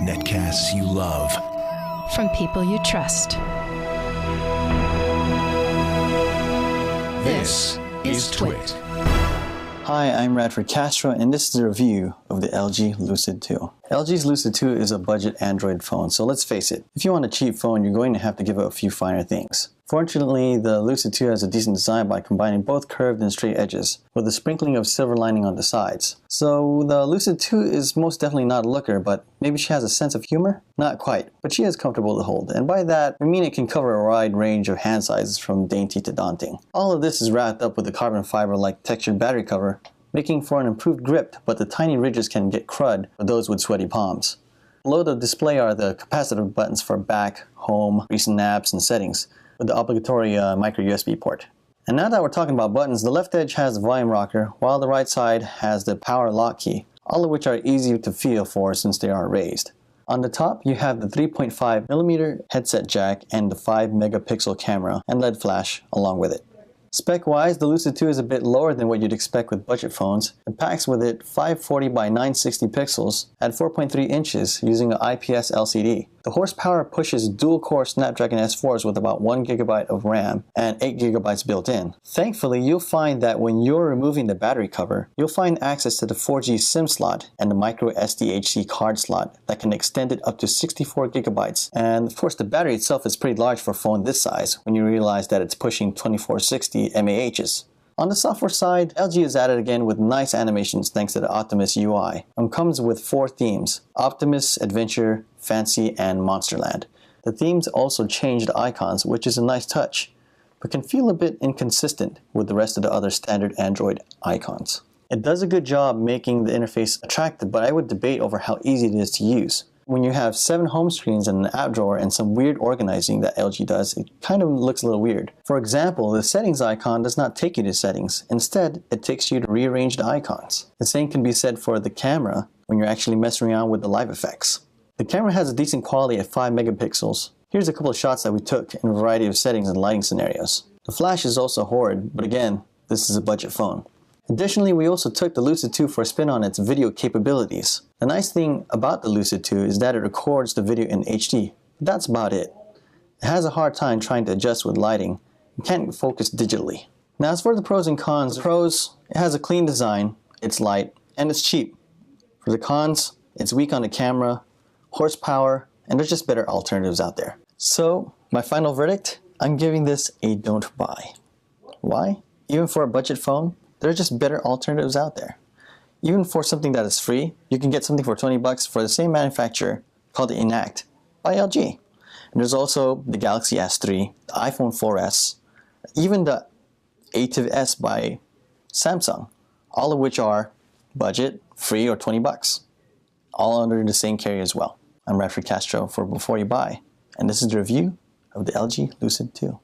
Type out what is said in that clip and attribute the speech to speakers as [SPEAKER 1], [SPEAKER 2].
[SPEAKER 1] Netcasts you love.
[SPEAKER 2] From people you trust.
[SPEAKER 1] This is Twit.
[SPEAKER 3] Hi, I'm Radford Castro, and this is a review of the LG Lucid 2. LG's Lucid 2 is a budget Android phone, so let's face it, if you want a cheap phone, you're going to have to give up a few finer things. Fortunately, the Lucid 2 has a decent design by combining both curved and straight edges, with a sprinkling of silver lining on the sides. So the Lucid 2 is most definitely not a looker, but maybe she has a sense of humor? Not quite, but she is comfortable to hold, and by that, I mean it can cover a wide range of hand sizes from dainty to daunting. All of this is wrapped up with a carbon fiber-like textured battery cover, making for an improved grip, but the tiny ridges can get crud for those with sweaty palms. Below the display are the capacitive buttons for back, home, recent apps, and settings, with the obligatory micro USB port. And now that we're talking about buttons, the left edge has the volume rocker, while the right side has the power lock key, all of which are easy to feel for since they are raised. On the top, you have the 3.5mm headset jack and the 5 megapixel camera and LED flash along with it. Spec-wise, the Lucid 2 is a bit lower than what you'd expect with budget phones. It packs with it 540 by 960 pixels at 4.3 inches using an IPS LCD. The horsepower pushes dual-core Snapdragon S4s with about 1GB of RAM and 8GB built in. Thankfully, you'll find that when you're removing the battery cover, you'll find access to the 4G SIM slot and the micro SDHC card slot that can extend it up to 64GB. And of course, the battery itself is pretty large for a phone this size when you realize that it's pushing 2460 mAhs. On the software side, LG is at it again with nice animations thanks to the Optimus UI, and comes with 4 themes: Optimus, Adventure, Fancy, and Monsterland. The themes also change the icons, which is a nice touch, but can feel a bit inconsistent with the rest of the other standard Android icons. It does a good job making the interface attractive, but I would debate over how easy it is to use. When you have 7 home screens and an app drawer and some weird organizing that LG does, it kind of looks a little weird. For example, the settings icon does not take you to settings. Instead, it takes you to rearrange the icons. The same can be said for the camera when you're actually messing around with the live effects. The camera has a decent quality at 5 megapixels. Here's a couple of shots that we took in a variety of settings and lighting scenarios. The flash is also horrid, but again, this is a budget phone. Additionally, we also took the Lucid 2 for a spin on its video capabilities. The nice thing about the Lucid 2 is that it records the video in HD, but that's about it. It has a hard time trying to adjust with lighting and can't focus digitally. Now as for the pros and cons, the pros, it has a clean design, it's light, and it's cheap. For the cons, it's weak on the camera, horsepower, and there's just better alternatives out there. So, my final verdict, I'm giving this a don't buy. Why? Even for a budget phone, there are just better alternatives out there. Even for something that is free, you can get something for 20 bucks for the same manufacturer called the Enact by LG. And there's also the Galaxy S3, the iPhone 4S, even the ATIV S by Samsung, all of which are budget, free, or 20 bucks. All under the same carrier as well. I'm Radford Castro for Before You Buy, and this is the review of the LG Lucid 2.